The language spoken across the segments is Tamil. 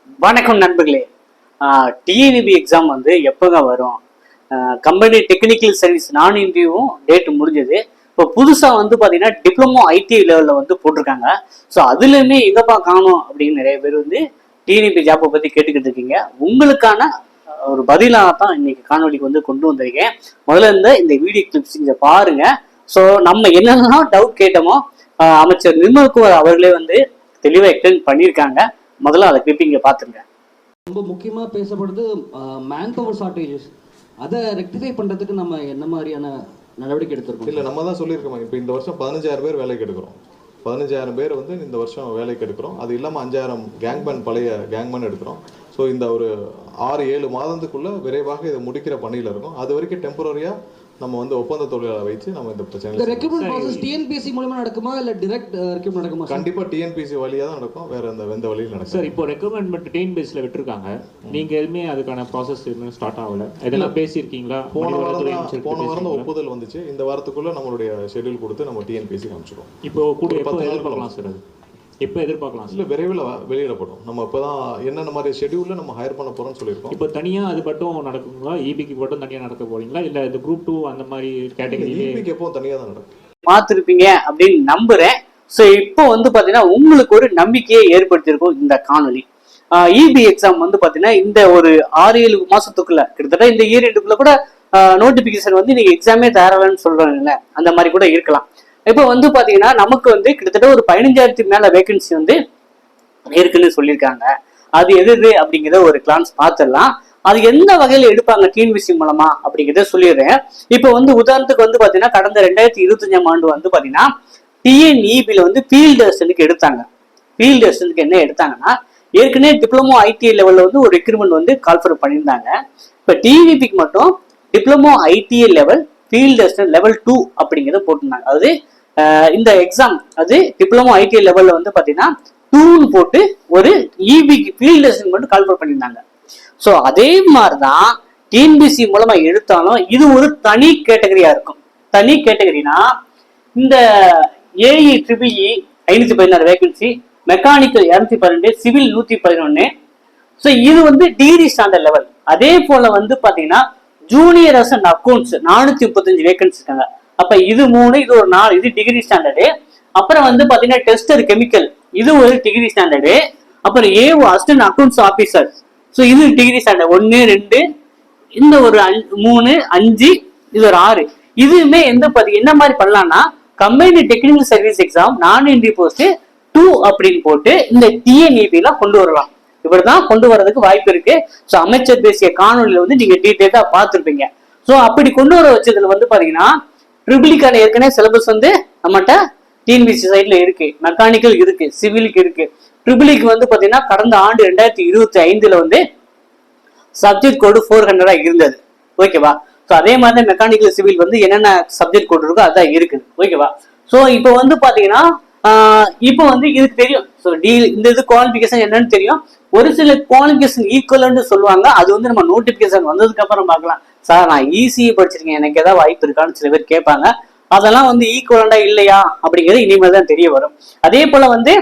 வணக்கம் நண்பர்களே. டிஎன்இபி எக்ஸாம் வந்து எப்போங்க வரும்? கம்பெனி டெக்னிக்கல் சர்வீஸ் நான் இன்டர்வியூவும் டேட்டு முடிஞ்சது. இப்போ புதுசாக வந்து பார்த்தீங்கன்னா டிப்ளமோ ஐடி லெவலில் வந்து போட்டிருக்காங்க. ஸோ அதுலேயுமே எங்கப்பா காணும் அப்படின்னு நிறைய பேர் வந்து டிஎன்இபி ஜாப்பை பற்றி கேட்டுக்கிட்டு இருக்கீங்க. உங்களுக்கான ஒரு பதிலாக தான் இன்னைக்கு காணொலிக்கு வந்து கொண்டு வந்திருக்கேன். முதல்ல இந்த வீடியோ கிளிப்ஸ் இங்கே பாருங்க. ஸோ நம்ம என்னென்னலாம் டவுட் கேட்டோமோ அமைச்சர் நிர்மல்குமார் அவர்களே வந்து தெளிவாக எக்ஸ்பிளைன் பண்ணியிருக்காங்க. முதல்ல அதை கிளிப்பிங்க பார்த்துருங்க. ரொம்ப முக்கியமாக பேசப்படுது மேன் பவர் ஷார்டேஜஸ். அதை ரெக்டிஃபை பண்ணுறதுக்கு நம்ம என்ன மாதிரியான நடவடிக்கை எடுத்திருக்கோம்? இல்லை, நம்ம தான் சொல்லியிருக்கோம். இப்போ இந்த வருஷம் 15,000 பேர் வேலைக்கு எடுக்கிறோம். 15,000 பேர் வந்து இந்த வருஷம் வேலைக்கு எடுக்கிறோம். அது இல்லாமல் 5,000 கேங்மேன், பழைய கேங்மேன் எடுக்கிறோம். ஸோ இந்த ஒரு 6-7 மாதத்துக்குள்ளே விரைவாக இதை முடிக்கிற பணியில் இருக்கும். அது வரைக்கும் டெம்பரரியாக நம்ம வந்து ஒப்பந்த தொழிலாளரை வைத்து நம்ம இந்த பிரச்சனை ரெக்ரூட்மெண்ட் ப்ராசஸ் டிஎன்பிஎஸ்சி மூலமா நடக்குமா இல்லை டைரக்ட் ரெக்ரூட்மெண்ட் நடக்குமா? கண்டிப்பாக டிஎன்பிஎஸ்சி வழியாக தான் நடக்கும். வேற எந்த வழியில் நடக்கும் சார். இப்போ ரெக்ரூட்மெண்ட் மட்டும் டிஎன்பிஎஸ்சியில் விட்டுருக்காங்க. நீங்கள் எதுவுமே அதுக்கான ப்ராசஸ் இன்னும் ஸ்டார்ட் ஆகல. இதெல்லாம் பேசியிருக்கீங்களா? போன வாரம் தான் ஒப்புதல் வந்துச்சு. இந்த வாரத்துக்குள்ள நம்மளுடைய ஷெட்யூல் கொடுத்து நம்ம டிஎன்பிஎஸ்சி காமிச்சிடுவோம். இப்போ கூட எப்போ எதிர்பார்க்கலாம் சார்? அது எப்போ எதிர்பார்க்கலாம்? இல்லை, விரைவில் வெளியிடப்படும். நம்ம இப்போ தான் என்னென்ன மாதிரி ஷெட்யூலில் நம்ம ஹையர் பண்ண போகிறோம்னு சொல்லியிருக்கோம். இப்போ தனியாக அது மட்டும் நடக்குங்களா? இபிக்கு மட்டும் தனியாக நடக்க போறீங்களா இல்லை இது குரூப் 2 அந்த மாதிரி கேட்டகரி? இபிக்கு எப்போ தனியாக தான் நடக்கும். பார்த்துருப்பீங்க அப்படின்னு நம்புறேன். ஸோ இப்போ வந்து பார்த்தீங்கன்னா உங்களுக்கு ஒரு நம்பிக்கையை ஏற்படுத்தியிருக்கும் இந்த காணொலி. இபி எக்ஸாம் வந்து பார்த்தீங்கன்னா இந்த ஒரு 6-7 மாசத்துக்குள்ள கிட்டத்தட்ட இந்த இயர் எண்டுக்குள்ள கூட நோட்டிபிகேஷன் வந்து நீங்க எக்ஸாமே தயாராகலன்னு சொல்றாங்கல்ல, அந்த மாதிரி கூட இருக்கலாம். இப்போ வந்து பாத்தீங்கன்னா நமக்கு வந்து கிட்டத்தட்ட ஒரு 15,000 மேல வேகன்சி வந்து இருக்குன்னு சொல்லியிருக்காங்க. அது எது அப்படிங்கிறத ஒரு கிளான்ஸ் பார்த்துடலாம். அது எந்த வகையில எடுப்பாங்க டிஎன்பிஎஸ்சி மூலமா அப்படிங்கிறத சொல்லிடுறேன். இப்போ வந்து உதாரணத்துக்கு வந்து பாத்தீங்கன்னா கடந்த 2025ஆம் ஆண்டு வந்து பாத்தீங்கன்னா டிஎன்இபில வந்து ஃபீல்டு அசிஸ்டன்ட்க்கு எடுத்தாங்க. ஃபீல்டு அசிஸ்டன்ட்க்கு என்ன எடுத்தாங்கன்னா ஏற்கனவே டிப்ளமோ ஐடி லெவல்ல வந்து ஒரு ரெக்ரூட்மெண்ட் வந்து கால்ஃபர் பண்ணியிருந்தாங்க. இப்போ டிவிபிக்கு மட்டும் diploma ITI level field assistant level 2 அப்படிங்கிறத போட்டிருந்தாங்க. அதாவது இந்த எக்ஸாம் அது டிப்ளமோ ஐடிஐ லெவல்ல வந்து பாத்தீங்கன்னா 2ன்னு போட்டு ஒரு இபிக்கு ஃபீல்டு அசிஸ்டன்ட் மட்டும் கால்ஃபர் பண்ணியிருந்தாங்க. ஸோ அதே மாதிரிதான் டிஎன்பிஎஸ்சி மூலமா எடுத்தாலும் இது ஒரு தனி கேட்டகரியா இருக்கும். தனி கேட்டகரினா இந்த AE triple E 516 vacancy, mechanical 212, civil 111. So இது வந்து டிகிரி ஸ்டாண்டர்ட் லெவல். அதே போல வந்து பாத்தீங்கன்னா ஜூனியர் அசிஸ்டன்ட் அக்கௌண்ட்ஸ் 435 வேகன்சி இருக்காங்க. அப்ப இது 3, இது ஒரு 4, இது டிகிரி ஸ்டாண்டர்டு. அப்புறம் வந்து பாத்தீங்கன்னா டெஸ்டர் கெமிக்கல், இது ஒரு டிகிரி ஸ்டாண்டர்டு. அப்புறம் AO assistant accounts officer, so இது டிகிரி ஸ்டாண்டர்ட் 1, 2, இந்த ஒரு 3, 5, இது ஒரு 6. இதுவுமே என்ன மாதிரி பண்ணலாம்னா கம்பைன்டு டெக்னிக்கல் சர்வீஸ் எக்ஸாம் நான் என்ட்ரி போஸ்ட் 2 அப்படின்னு போட்டு இந்த டிஎன்இபில கொண்டு வரலாம். இப்படிதான் கொண்டு வரதுக்கு வாய்ப்பு இருக்கு. ஸோ அமைச்சர் பேசிய காணொலியில வந்து நீங்க டீட்டெயிலா பார்த்துருப்பீங்க. ஸோ அப்படி கொண்டு வர வச்சதுல வந்து பாத்தீங்கன்னா ட்ரிபிளிக்கான ஏற்கனவே சிலபஸ் வந்து நம்மகிட்ட டிஎன்பிஎஸ்சி சைட்ல இருக்கு, மெக்கானிக்கல் இருக்கு, சிவிலுக்கு இருக்கு. ட்ரிபிளிக்கு வந்து பாத்தீங்கன்னா கடந்த ஆண்டு 2025 வந்து சப்ஜெக்ட் கோடு 400 இருந்தது. ஓகேவா? ஸோ அதே மாதிரி மெக்கானிக்கல் சிவில் வந்து என்னென்ன சப்ஜெக்ட் கோடு இருக்கோ அதான் இருக்குது. ஓகேவா? ஸோ இப்போ வந்து பாத்தீங்கன்னா இப்போ வந்து இதுக்கு தெரியும். ஸோ இந்த இது குவாலிஃபிகேஷன் என்னன்னு தெரியும். ஒரு சில குவாலிஃபிகேஷன் ஈக்குவல்னு சொல்லுவாங்க. அது வந்து நம்ம நோட்டிபிகேஷன் வந்ததுக்கு அப்புறம் பார்க்கலாம். சார் நான் ஈஸியை படிச்சிருக்கேன், எனக்கு ஏதாவது வாய்ப்பு இருக்கான்னு சில பேர் கேட்பாங்க. அதெல்லாம் வந்து ஈக்குவலண்டா இல்லையா அப்படிங்கிறது இனிமேல் தான் தெரிய வரும். அதே போல வந்து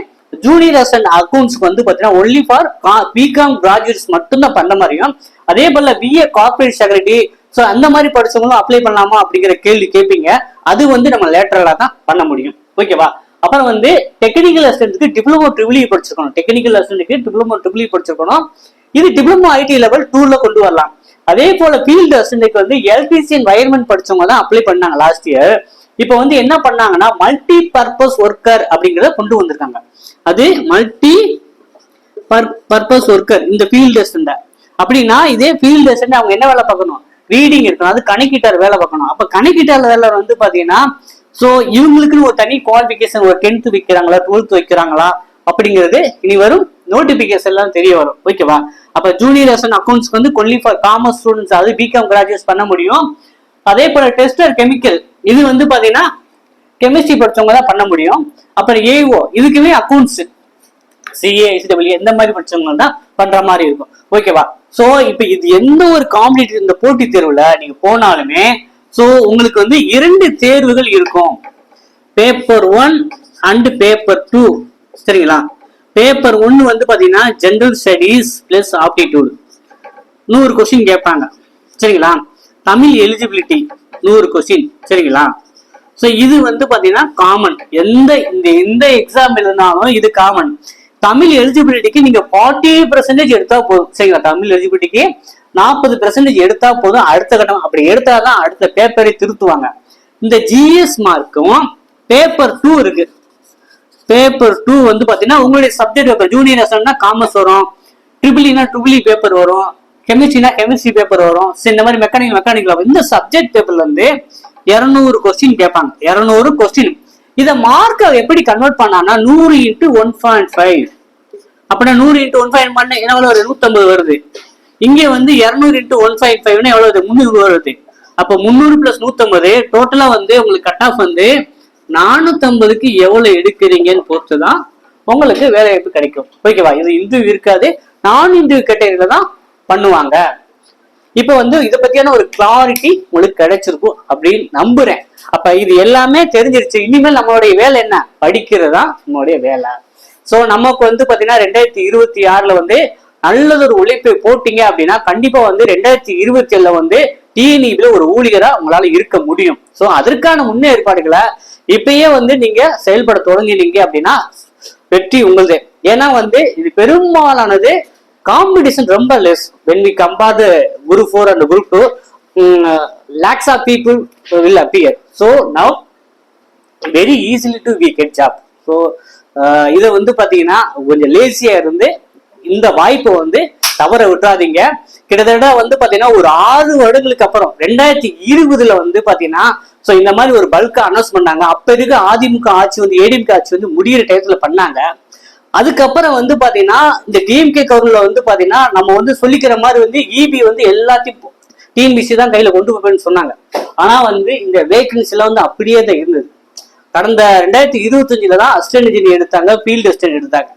ஜூனியர் அசிஸ்டன்ட் அக்கௌண்ட்ஸ்க்கு வந்து பாத்தீங்கன்னா ஒன்லி ஃபார் பிகாம் கிராஜுவேட்ஸ் மட்டும்தான் பண்ண மாதிரியும். அதே போல பிஏ கார்பரேட் செக்ரட்டரி, ஸோ அந்த மாதிரி படிச்சவங்களும் அப்ளை பண்ணலாமா அப்படிங்கிற கேள்வி கேட்பீங்க. அது வந்து நம்ம லேட்டரலா தான் பண்ண முடியும். ஓகேவா? அப்புறம் வந்து டெக்னிக்கல் அசிஸ்டன்ட்க்கு டிப்ளமோ ட்ரிபிள்இ படிச்சிருக்கணும். டெக்னிக்கல் அசிஸ்டன்ட்க்கு டிப்ளமோ ட்ரிபிள்இ படிச்சிருக்கணும். இது டிப்ளமோ ஐடி லெவல் 2ல கொண்டு வரலாம். அதே போல ஃபீல்டு அசிஸ்டன்ட்க்கு வந்து எலக்ட்ரிசிட்டி என்வைரன்மெண்ட் படிச்சவங்க தான் அப்ளை பண்ணாங்க லாஸ்ட் இயர். இப்போ வந்து என்ன பண்ணாங்கன்னா மல்டி பர்பஸ் ஒர்க்கர் அப்படிங்கிறத கொண்டு வந்திருக்காங்க. அது மல்டி பர்பஸ் ஒர்க்கர் இந்த ஃபீல்டு அசிஸ்டன்ட் அப்படின்னா இதே ஃபீல்டு அசிஸ்டன்ட் அவங்க என்ன வேலை பார்க்கணும்? ரீடிங் இருக்கணும், அது கணக்கிட்டார் வேலை பார்க்கணும். அப்ப கணக்கிட்டார் வேலை வந்து பாத்தீங்கன்னா ஸோ இவங்களுக்குன்னு ஒரு தனி குவாலிஃபிகேஷன், ஒரு 10th வைக்கிறாங்களா 12th வைக்கிறாங்களா அப்படிங்கிறது இனி வரும் நோட்டிபிகேஷன் எல்லாம் தெரிய வரும். ஓகேவா? அப்ப ஜூனியர் அசிஸ்டன்ட் அக்கௌண்ட்ஸ்க்கு வந்து ஒன்லி ஃபார் காமர்ஸ் ஸ்டூடெண்ட்ஸ், அது பிகாம் கிராஜுவேட்ஸ் பண்ண முடியும். அதே போல டெஸ்டர் கெமிக்கல், இது வந்து பாத்தீங்கன்னா கெமிஸ்ட்ரி படிச்சவங்க தான் பண்ண முடியும். அப்புறம் ஏஓ, இதுக்குமே அக்கௌண்ட்ஸ் சிஏ ஐசிடபிள்யூ இந்த மாதிரி படிச்சவங்க தான் பண்ற மாதிரி இருக்கும். ஓகேவா? சோ இப்ப இது எந்த ஒரு காம்படிட்டிவ் இந்த போட்டி தேர்வுல நீங்க போனாலுமே சோ உங்களுக்கு வந்து 2 தேர்வுகள் இருக்கும். Paper 1 and paper 2. சரிங்களா? பேப்பர் 1 வந்து பாத்தீங்கன்னா general studies plus aptitude 100 question கேட்பாங்க சரிங்களா. தமிழ் எலிஜிபிலிட்டி 100 கொஸ்டின் சரிங்களா. ஸோ இது வந்து பாத்தீங்கன்னா காமன், எந்த எக்ஸாம் இருந்தாலும் இது காமன். தமிழ் எலிஜிபிலிட்டிக்கு நீங்க 40% எடுத்தா போதும் சரிங்களா. தமிழ் எலிஜிபிலிட்டிக்கு 40% எடுத்தா போதும். அடுத்த கட்டம் அப்படி எடுத்தாதான் அடுத்த பேப்பரை திருத்துவாங்க. இந்த ஜிஎஸ் மார்க்கும் பேப்பர் 2 இருக்கு. பேப்பர் 2 வந்து பாத்தீங்கன்னா உங்களுடைய சப்ஜெக்ட் பேப்பர், ஜூனியர் அசன்னா காமர்ஸ் வரும், ட்ரிபிள்னா ட்ரிபிள் பேப்பர் வரும், கெமிஸ்ட்ரினா கெமிஸ்ட்ரி பேப்பர் வரும், இந்த மாதிரி மெக்கானிக்கல் இந்த சப்ஜெக்ட் பேப்பர்ல இருந்து 200 கொஸ்டின் கேட்பாங்க. 200 கொஸ்டின். இதை மார்க்க எப்படி கன்வெர்ட் பண்ணான்னா 100 × 1.5 அப்படின்னா 100 × 1.5 பண்ண எவ்வளவு வருது? 150 வருது. இங்க வந்து 200 × 1.5 எவ்வளவு வருது? 300 வருது. அப்ப 300 + 150 டோட்டலா வந்து உங்களுக்கு கட் ஆஃப் வந்து 450க்கு எவ்வளவு எடுக்கிறீங்கன்னு பொறுத்துதான் உங்களுக்கு வேலை வாய்ப்பு கிடைக்கும். ஓகேவா? இது இன்டர்வியூ இருக்காது, நான் இன்டர்வியூ கேட்டகரியில தான் பண்ணுவாங்க. இப்ப வந்து இதை பத்தியான ஒரு கிளாரிட்டி உங்களுக்கு கிடைச்சிருக்கும் அப்படின்னு நம்புறேன். அப்ப இது எல்லாமே தெரிஞ்சிருச்சு. இனிமேல் நம்மளுடைய வேலை என்ன? படிக்கிறதா நம்மளுடைய வேலை. சோ நமக்கு வந்து பாத்தீங்கன்னா 2026ல வந்து நல்லதொரு உழைப்பை போட்டீங்க அப்படின்னா கண்டிப்பா வந்து 2027ல வந்து டிஎன்இபில ஒரு ஊழியரா உங்களால இருக்க முடியும். சோ அதற்கான முன்னேற்பாடுகளை இப்பயே வந்து நீங்க செயல்பட தொடங்கினீங்க அப்படின்னா வெற்றி உங்களுது. ஏன்னா வந்து இது பெரும்பாலானது காம்படிஷன் ரொம்ப less. when we compare the group 4 and group 2, lakhs of people will appear. So now very easily to we get job. So இதை வந்து பாத்தீங்கன்னா கொஞ்சம் லேசியா இருந்து இந்த வாய்ப்பை வந்து தவற விட்டுறாதீங்க. கிட்டத்தட்ட வந்து பாத்தீங்கன்னா ஒரு 6 வருடங்களுக்கு அப்புறம் 2020ல வந்து பாத்தீங்கன்னா சோ இந்த மாதிரி ஒரு பல்கா அனௌன்ஸ் பண்ணாங்க. அப்ப இருக்க அதிமுக ஆட்சி வந்து ஏடிஎம்கே ஆட்சி வந்து முடியிற டயத்துல பண்ணாங்க. அதுக்கப்புறம் வந்து பாத்தீங்கன்னா இந்த டிஎம்கே கவர்மெண்ட்ல வந்து பாத்தீங்கன்னா நம்ம வந்து சொல்லிக்கிற மாதிரி வந்து இபி வந்து எல்லாத்தையும் டிஎன்பிசி தான் கையில கொண்டு போய்ன்னு சொன்னாங்க. ஆனா வந்து இந்த வேகன்சில வந்து அப்படியே தான் இருந்தது. கடந்த 2025ல தான் அசிஸ்டன்ட் இன்ஜினியர் எடுத்தாங்க, ஃபீல்டு அசிஸ்டன்ட் எடுத்தாங்க.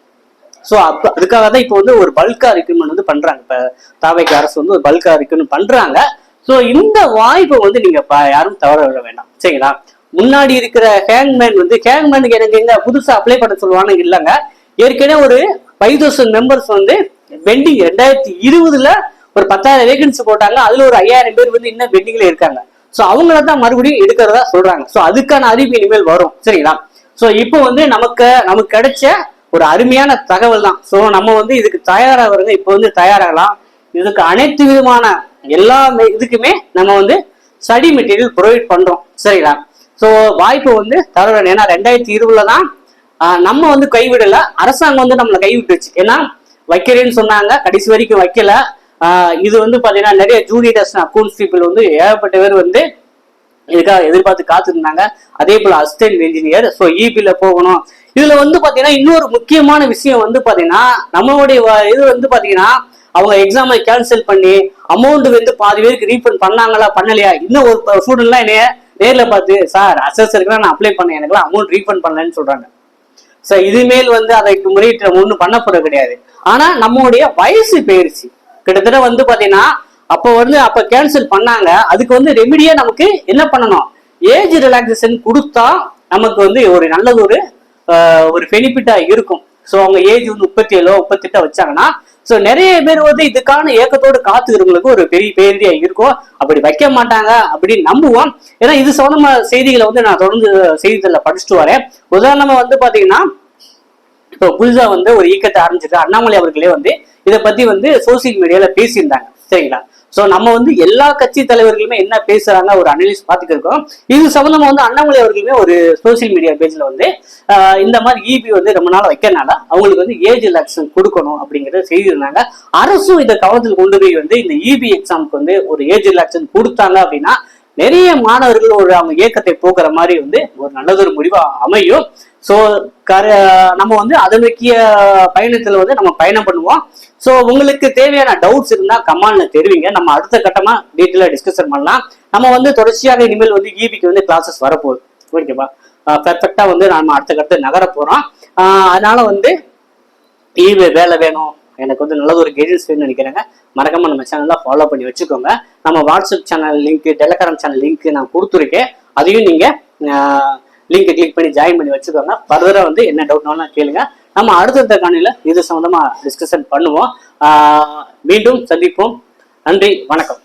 ஸோ அதுக்காக தான் இப்போ வந்து ஒரு பல்கா ரெக்ரூட்மெண்ட் வந்து பண்றாங்க. இப்ப தாவேக்கு அரசு வந்து ஒரு பல்கா ரெக்ரூட்மெண்ட் பண்றாங்க. ஸோ இந்த வாய்ப்பை வந்து நீங்க யாரும் தவற விட வேண்டாம் சரிங்களா. முன்னாடி இருக்கிற ஹேங்மேன் வந்து ஹேங்மேனுக்கு எனக்கு எங்க புதுசா அப்ளை பண்ண சொல்லுவானு இல்லைங்க. ஏற்கனவே ஒரு 5000 மெம்பர்ஸ் வந்து பெண்டிங் 2020ல ஒரு 10,000 வேகன்சி போட்டாங்க. அதுல ஒரு 5000 பேர் வந்து இன்னும் பெண்டிங்ல இருக்காங்க. ஸோ அவங்கள தான் மறுபடியும் எடுக்கிறதா சொல்றாங்க. ஸோ அதுக்கான அறிவிப்பு இனிமேல் வரும் சரிங்களா. ஸோ இப்போ வந்து நமக்கு கிடைச்ச ஒரு அருமையான தகவல் தான். ஸோ நம்ம வந்து இதுக்கு தயாராகிறவங்க இப்போ வந்து தயாராகலாம். இதுக்கு அனைத்து விதமான எல்லா இதுக்குமே நம்ம வந்து ஸ்டடி மெட்டீரியல் ப்ரொவைட் பண்றோம் சரிங்களா. ஸோ வாய்ப்பு வந்து தர. ஏன்னா 2020ல தான் நம்ம வந்து கைவிடல, அரசாங்கம் வந்து நம்மளை கைவிட்டுருச்சு. ஏன்னா வைக்கிறேன்னு சொன்னாங்க, கடைசி வரைக்கும் வைக்கல. இது வந்து பாத்தீங்கன்னா நிறைய ஜூனியர் அக்கௌண்ட்ஸ் பீப்புள் வந்து ஏகப்பட்ட பேர் வந்து இதுக்காக எதிர்பார்த்து காத்துருந்தாங்க. அதே போல அசிஸ்டன்ட் இன்ஜினியர். ஸோ இபில போகணும். இதுல வந்து பாத்தீங்கன்னா இன்னொரு முக்கியமான விஷயம் வந்து பாத்தீங்கன்னா நம்மளுடைய இது வந்து பாத்தீங்கன்னா அவங்க எக்ஸாமை கேன்சல் பண்ணி அமௌண்ட் வந்து பாதி பேருக்கு ரீஃபண்ட் பண்ணாங்களா பண்ணலையா. இன்னும் ஒரு ஸ்டூடெண்ட்லாம் என்னைய நேர்ல பார்த்து சார் அசஸ்ஸருக்கு நான் அப்ளை பண்ணேன், எனக்குலாம் அமௌண்ட் ரீஃபண்ட் பண்ணலன்னு சொல்றாங்க. ஸோ இதுமேல் வந்து அதற்கு முறையீட்டு ஒன்றும் பண்ண போறது கிடையாது. ஆனா நம்மளுடைய வயசு போயிருச்சு. கிட்டத்தட்ட வந்து பாத்தீங்கன்னா அப்ப கேன்சல் பண்ணாங்க. அதுக்கு வந்து ரெமிடியா நமக்கு என்ன பண்ணணும்? ஏஜ் ரிலாக்ஸேஷன் கொடுத்தா நமக்கு வந்து ஒரு நல்லது ஒரு பெனிஃபிட்டா இருக்கும். ஸோ அவங்க ஏஜ் வந்து 37 38 வச்சாங்கன்னா ஸோ நிறைய பேர் வந்து இதுக்கான ஏக்கத்தோடு காத்துக்கிறவங்களுக்கு ஒரு பெரிய பேரியா இருக்கும். அப்படி வைக்க மாட்டாங்க அப்படின்னு நம்புவோம். ஏன்னா இது சம்பந்தமா செய்திகளை வந்து நான் தொடர்ந்து செய்திகளில் படிச்சுட்டு வரேன். உதாரணமா வந்து பாத்தீங்கன்னா இப்போ புதுசா வந்து ஒரு இயக்கத்தை ஆரம்பிச்சிருக்க அண்ணாமலை அவர்களே வந்து இதை பத்தி வந்து சோசியல் மீடியால பேசியிருந்தாங்க சரிங்களா. ஸோ நம்ம வந்து எல்லா கட்சி தலைவர்களுமே என்ன பேசுறாங்க ஒரு அனலிஸ் பார்த்துக்கிருக்கோம். இது சம்பந்தமா வந்து அண்ணாமலை அவர்களுமே ஒரு சோசியல் மீடியா பேஜ்ல வந்து இந்த மாதிரி இபி வந்து ரொம்ப நாள் வைக்கிறனால அவங்களுக்கு வந்து ஏஜ் ரிலாக்ஸேஷன் கொடுக்கணும் அப்படிங்கிறத செய்திருந்தாங்க. அரசும் இதை கவனத்தில் கொண்டு போய் வந்து இந்த இபி எக்ஸாமுக்கு வந்து ஒரு ஏஜ் ரிலாக்ஸேஷன் கொடுத்தாங்க அப்படின்னா நிறைய மாணவர்கள் அவங்க இயக்கத்தை போக்குற மாதிரி வந்து ஒரு நல்லதொரு முடிவா அமையும். ஸோ நம்ம வந்து அதை நோக்கிய பயணத்துல வந்து நம்ம பயணம் பண்ணுவோம். ஸோ உங்களுக்கு தேவையான டவுட்ஸ் இருந்தா கமெண்ட்ல தெரிவிங்க. நம்ம அடுத்த கட்டமா டீட்டெயிலா டிஸ்கஷன் பண்ணலாம். நம்ம வந்து தொடர்ச்சியாக இனிமேல் வந்து இபிக்கு வந்து கிளாஸஸ் வரப்போகுது. ஓகேவா? பெர்ஃபெக்டா வந்து நம்ம அடுத்த கட்டத்தை நகர போறோம். அதனால வந்து இபி வேலை வேணும், எனக்கு வந்து நல்லது ஒரு கைடன்ஸ் வேணும்னு நினைக்கிறேங்க. மறக்காம நம்ம சேனல்ல ஃபாலோ பண்ணி வச்சுக்கோங்க. நம்ம WhatsApp channel link, Telegram channel link நான் கொடுத்துருக்கேன். அதையும் நீங்க லிங்க் கிளிக் பண்ணி ஜாயின் பண்ணி வச்சுக்கோங்க. ஃபர்தரா வந்து என்ன டவுட்னாலும் கேளுங்க. நம்ம அடுத்தடுத்த காணொளியில இது சம்பந்தமா டிஸ்கஷன் பண்ணுவோம். மீண்டும் சந்திப்போம். நன்றி, வணக்கம்.